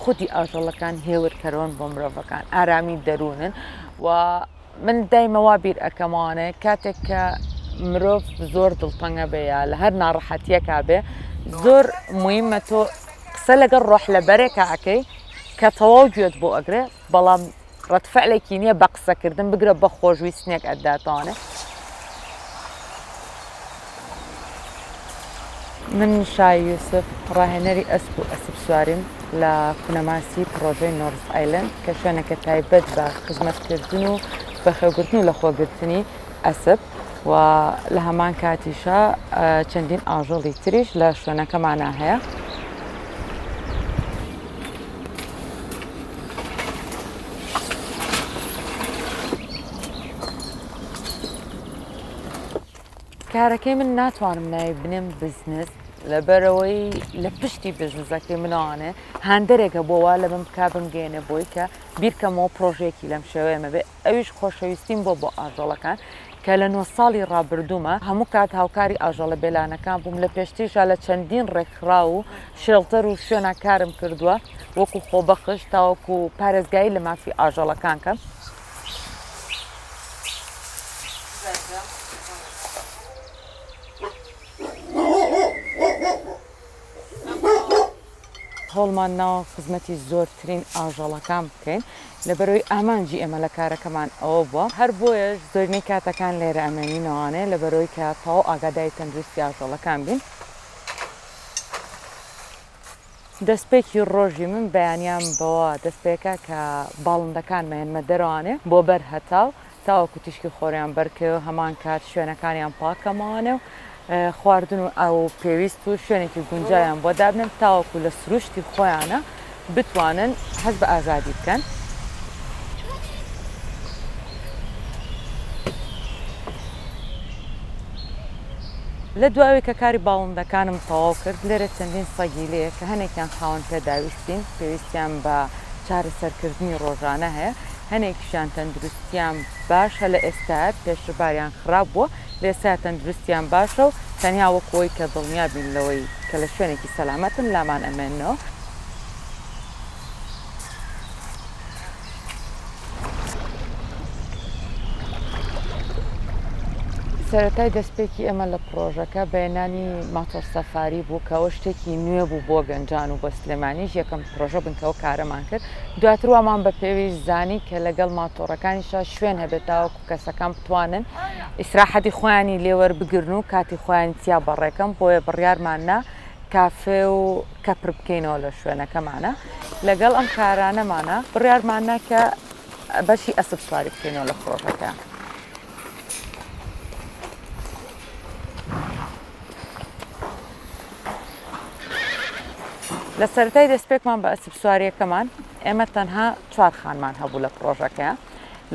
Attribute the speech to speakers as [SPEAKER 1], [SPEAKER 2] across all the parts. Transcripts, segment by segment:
[SPEAKER 1] خودی ئاژەڵەکان هێورکەرەوەن بۆ مرۆڤەکان ئارامی دەروونن و من دایمەوا بیر ئەەکەمانێ کاتێک کە مرۆڤ زۆر دڵتەنگە بێ لە هەر ناڕەحەتیەکا بێ زۆر مویمە تۆ قسە لەگەڵ ڕۆح لە بەرێکە ئەەکەی کە تەواو گوێت بۆ ئەگرێ بەڵام ڕەتفعلێکی نییە بە قسەکردن بگرە بە خۆشویستنێک ئەداتوانێ. من شای یوسف ڕاهێنەری ئەسپ و ئەسپ سواریم لە کونەماسی پرۆژەی نۆرس ئایلند کە شوێنەکە تایبەت بە خزمەتکردن و بەخێوگرتن و لە خۆگرتنی ئەسپ و لە هەمان کاتیشە چەندین ئاژەڵی تریش لە شوێنەکەمانە هەیە. کارەکەی من ناتوانم ناوی بنێم بزنس لەبەرەوەی لە پشتی بزنسەکەی منەوانێ هەندێکە بۆەوە لە بم کا بمگەێنە بۆی کە بیرکەمەوە پرۆژێکی لەم شێوەیەمە بێ ئەویش خۆشەویستیم بۆ ئاژەڵەکان کە لە 9 ساڵی ڕابردوومە هەموو کات هاوکاری ئاژەڵە بێلانەکان بووم لە پێشتیشە لە چەندین ڕێکخرا و شێڵتەر و شوێنە کارم کردووە وەکو خۆبەخش تاوەکو پارێزگایی لە مافی ئاژەڵەکان کەم. هەوڵمان ناوە خزمەتی زۆرترین ئاژەڵەکان بکەین لەبەرەوەی ئامانجی ئێمە لە کارەکەمان ئەوە بووە هەر بۆیەش زۆرینەی کاتەکان لێرە ئەمێنینەوەوانێ لەبەرەوەی کە تەواو ئاگادای تەندروستی ئاژەڵەکان بین. دەستپێکی ڕۆژی من بەیانیان بەوە دەستپێکە کە باڵندەکان مێنمە دەروانێ بۆ بەر هەتاو تاوەکو تیشکی خۆریان بەرکەوە هەمان کات شوێنەکانیان پاکەمانێ و خواردن و ئەو پێویست و شوێنێکی گونجایان بۆ دابنن تاوەکو لە سروشتی خۆیانە بتوانن هەست بە ئازادی بکەن. لە دواوی کە کاری باڵندەکانم تەواو کرد لێرە چەندین سەگی لێیە کە هەنێکیان خاوەن پێداویستین پێویستیان بە چارەسەرکردنی ڕۆژانە هەیە هەنێکیشیان تەندروستیان باشە لە ئێستا پێشباریان خراپ بووە لە ئێستا تەندروستیان باشە و تەنیا وەکەوەی کە دڵنیا بین لەوەی کە لە شوێنێکی سەلامەتن لامان ئەمێنەوە. سەرەتای دەستپێکی ئەمە لە پرۆژەکە بەێنانی ماتۆر سەفاری بوو کەەوە شتێکی نوێ بوو بۆ گەنجان و بە سلێمانیش یەکەم پرۆژە بنکەوە کارەمان کرد دواتر وامان بە پێویست زانی کە لەگەڵ ماتۆڕەکانیشە شوێن هەبێت تاوەکو کەسەکان بتوانن ئیسراحەتی خۆیانی لێوەربگرن و کاتی خۆیان چیا بەڕێکەم بۆیە بڕیارماننا کافێ و کەپر بکەینەوە لە شوێنەکەمانە لەگەڵ ئەم کارانەمانە بڕیارماننا کە بەشی ئەسپ سواری بکەینەوە لە پرۆژەکە. لە سەرەتای دەستپێکمان بە ئەسپ سواریەکەمان ئێمە تەنها 4 خانمان هەبوو لە پرۆژەکە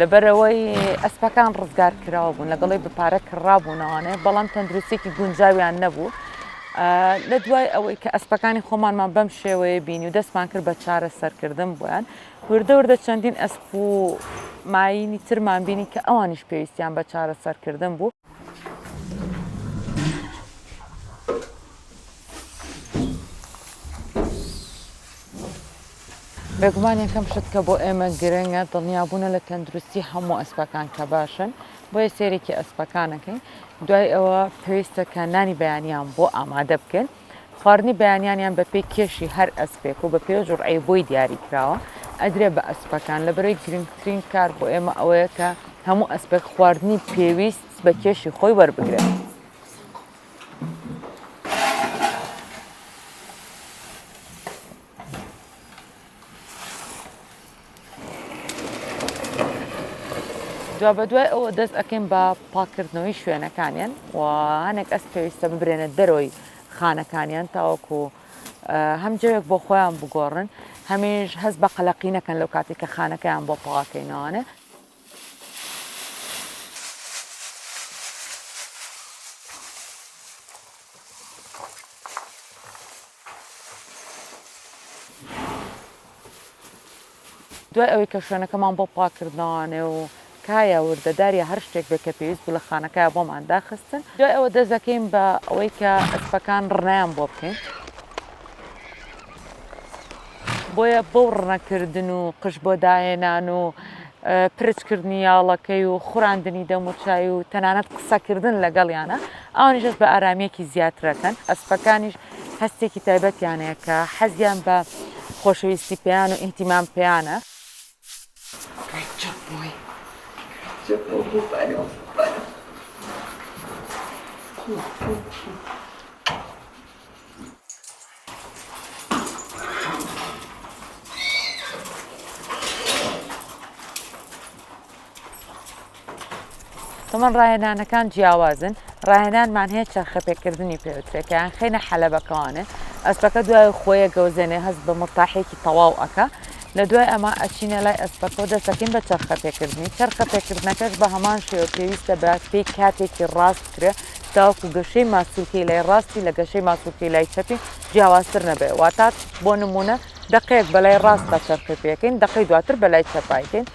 [SPEAKER 1] لەبەرەوەی ئەسپەکان ڕزگار کراوە بوون لەگەڵی بپارە کڕابوونەوانێ بەڵام تەندروستێکی گونجاویان نەبوو. لە دوای ئەوەی کە ئەسپەکانی خۆمانمان بەم شێوەیە بینی و دەستمان کرد بە چارە سەرکردن بۆیان وردە وردە چەندین ئەسپ و ماینی ترمان بینی کە ئەوانیش پێویستیان بە چارە سەرکردن بوو. بێگومان یەکەم شت کە بۆ ئێمە گرنگە دڵنیابوونە لە تەندروستی هەموو ئەسپەکان کە باشن بۆیە سێرێکی ئەسپەکانەکەین دوای ئەوە پێویستە کە نانی بەیانیان بۆ ئامادە بکەن خواردنی بەیانیان بە پێی کێشی هەر ئەسپێک و بە پێ ژوڕعی بۆی دیاری کراوە ئەدرێ بە ئەسپەکان لەبەرەوەی گرنگترین کار بۆ ئێمە ئەوەیە کە هەموو ئەسپێک خواردنی پێویست بە کێشی خۆی وەربگرێت. دوا بە دوای ئەوە دەست ئەەکەین بە پاکردنەوەی شوێنەکانیان و هەنێک ئەس پێویستە ببرێنە دەرەوەی خانەکانیان تاوەکو هەم جەوێک بۆ خۆیان بگۆڕن هەمیش هەست بە قەلەقی نەکەن لەو کاتێک کە خانەکەیان بۆ پاکەینەوەوانێ. دوای ئەوەی کە شوێنەکەمان بۆ پاکردنەوەوانێ و کایە وردەداریە هەر شتێک بێت کە پێویست بوو لە خانەکەیە بۆمان داخستن دوای ئەوە دەست دەکەین بە ئەوەی کە ئەسپەکان ڕنایان بۆ بکەین بۆیە بەو ڕنەکردن و قش بۆ داهێنان و پرچکردنی یاڵەکەی و خوراندنی دەموچای و تەنانەت قسەکردن لەگەڵیانە ئەوانیشەش بە ئارامەیەکی زیاترەکەن ئەسپەکانیش هەستێکی تایبەتیانەیە کە حەزیان بە خۆشەویستی پێیان و ئیهتیمام پێیانە. تەمەەن ڕاهێنانەکان جیاوازن ڕاهێنانمان هەیە چەرخەپێکردنی پێوترێکیان خینە حەلەبەکەوانە ئەسپەکە دوای خۆیە گەوزێنێ هەست بە مڕتاحێکی تەواو ئەکە لە دوای ئەمە ئەچینە لای ئەسپەکە و دەسەکەین بە چەرخەپێکردنی چەرخەپێکردنەکەش بە هەمان شێوە پێویستە بەپێی کاتێکی ڕاست کرێ تاوەکو گەشەی ماسوولکەی لای ڕاستی لە گەشەی ماسوولکەی لای چەپی جیاوازتر نەبێ واتات بۆ نمونە دقەیەک بەلای ڕاستە چەرخەپێکین دقەی دواتر بەلای چەپایکەین.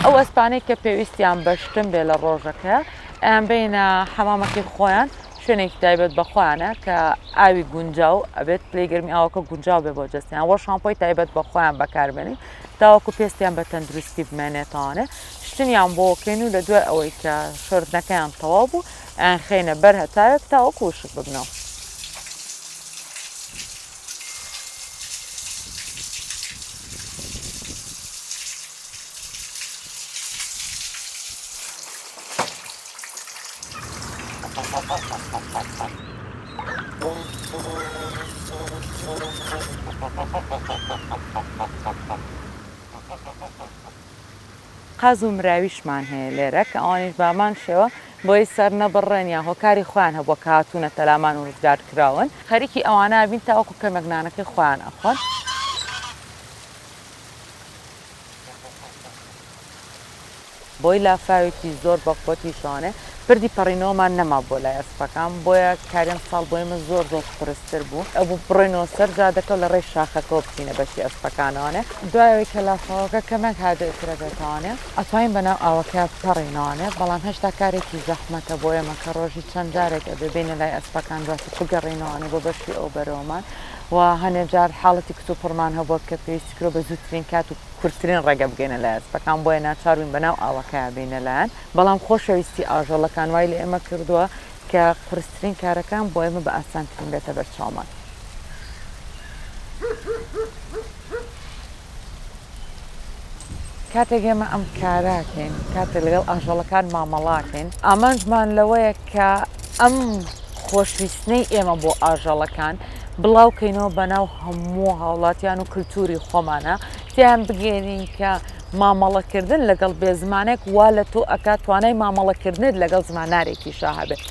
[SPEAKER 1] ئەو ئەسپانەی کە پێویستیان بەشتن بێ لە ڕۆژەکە ئەیان بینە حەمامەکەی خۆیان شوێنێکی تایبەت بە خۆیانە کە ئاوی گونجاو ئەبێت پلەی گەرمی ئاوەکە گونجاو بێ بۆ جەستیان وە شامپۆی تایبەت بە خۆیان بەکاربێنین تاوەکو پێستیان بە تەندروستی بمێنێتەوانێ شتنیان بۆکەین و لە دوای ئەوەی کە شردنەکەیان تەواو بوو ئەیان خێنە بەر هەتاوێک تاوەکو وشک ببنەوە. قاز و مراویشمان هەیە لێرە کە ئەوانیش بامان شێوە بۆی سەر نەبڕێن یا هۆکاری خۆیان هەبووە کە هاتوونە تەلامان و ڕزگار کراون خەریکی ئەوانە بین تاوەکو کەمێکنانەکەی خۆیان ئەخۆن. بۆی لافاوێکی زۆر بەخۆتی شانێ پردی پەڕینەوەمان نەما بۆ لای ئەسپەکان بۆیە کارێن ساڵ بۆی من زۆر پرستر بوو ئەبوو بڕێنەوە سەر جادەکە لە ڕێی شاخەکەەوە بچینە بەشی ئەسپەکانەوەنێ دوایەوەی کە لافاوەکە کەمەک هادەکرێتەوانێ ئەتوانین بەناو ئاوەکە پەڕێنەوانێ بەڵام هێشتا کارێکی زەحمەتە بۆ ئێمە کە ڕۆژی چەند جارێک ئەبێ بینە لای ئەسپەکان دواتر بگەڕێنەوانێ بۆ بەشی ئەو بەرەوەمان و هەنێک جار حاڵەتی کچوپڕمان هەبووە کە پێویستی کرۆ بە زووترین کات و کورتترین ڕێگە بگەینە لای ئەسپەکان بۆیە ناچاروین بەناو ئاوەکە بینە لایەن بەڵام خۆشەویستی ئاژەڵەکان وای لە ئێمە کردووە کە قورسترین کارەکان بۆ ئێمە بە ئاسانترین بێتە بەرچاومان. کاتێک ئێمە ئەم کاراکەین کاتێک لەگەڵ ئاژەڵەکان مامەڵاکەین ئامانجمان لەوەیە کە ئەم خۆشویستنەی ئێمە بۆ ئاژەڵەکان بڵاوکەینەوە بەناو هەموو هاوڵاتیان و کللتوری خۆمانە تیان بگەێنین کە مامەڵەکردن لەگەڵ بێزمانێک وا لە تۆ ئەکات توانای مامەڵەکردنت لەگەڵ زمانارێکی شاهبێت.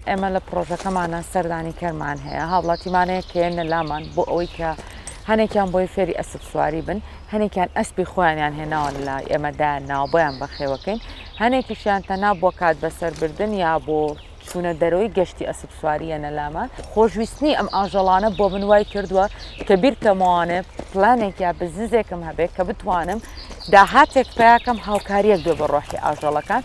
[SPEAKER 1] ئێمە لە پرۆژەکەمانە سەردانی کەرمان هەیە هاوڵاتیمانەیە کێنە لامان بۆ ئەوەی کە هەنێکیان بۆی فێری ئەسب سواری بن هەنێکیان ئەسپی خۆیانیان هێناوە لە ئێمەدا ناو بۆیان بەخێوەکەین هەنێکیشیان تەنا بۆ کات بەسەربردن یا بۆ چوونە دەرەوەی گەشتی ئەسب سواریە نەلامان خۆشویستنی ئەم ئاژەڵانە بۆ من وای کردووە کە بیرکەمەوانێ پلانێک یا بزنسێکم هەبێت کە بتوانم داهاتێک پیاکەم هاوکاریەک دوێ بە ڕۆحی ئاژەڵەکان.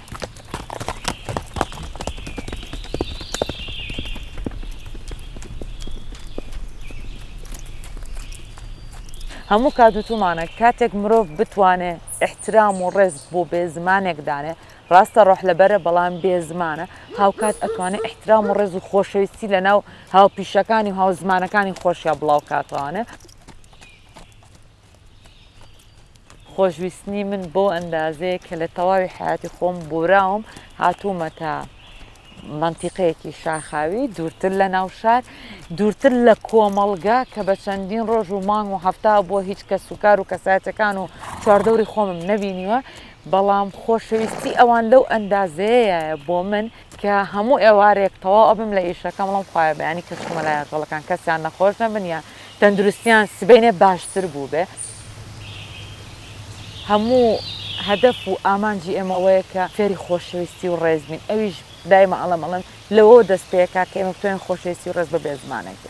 [SPEAKER 1] هەموو کاتوتومانە کاتێک مرۆڤ بتوانێت احترام و ڕێز بۆ بێزمانێکدانێ ڕاستە ڕۆح لەبەرە بەڵام بێزمانە هاوکات ئەتوانێت احترام و ڕێز و خۆشەویستی لەناو هاوپیشەکانی و هاوزمانەکانی خۆشیە بڵاو کاتوانێ. خۆشویستنی من بۆ ئەندازەیە کە لە تەواوی حیاتی خۆم بوراوم هاتوومە تا منتیقەیەکی شاخاوی دوورتر لە ناوشار دوورتر لە کۆمەڵگا کە بە چەندین ڕۆژ و مانگ و هەفتا بۆ هیچ کە سوکار و کەسایەتەکان و چواردەوری خۆمم نەبینیوە بەڵام خۆشەویستی ئەوان لەو ئەندازەیە بۆ من کە هەموو ئێوارێک تەواو ئەبم لە ئیشەکەم بەڵام خوایە بەیانی کەسمە لای ئاژەڵەکان کەسیان نەخۆش نەبن یا تەندروستیان سبەینێ باشتر بوو بێ هەموو هەدەف و ئامانجی ئێمەوەیە کە فێری خۆشەویستی و ڕێزبین ئەویش دایمە ئەڵەمەڵن لەوە دەست پێکا کە ئێمە بتوانین خۆشەویستی و ڕێز بە بێ زمانێک.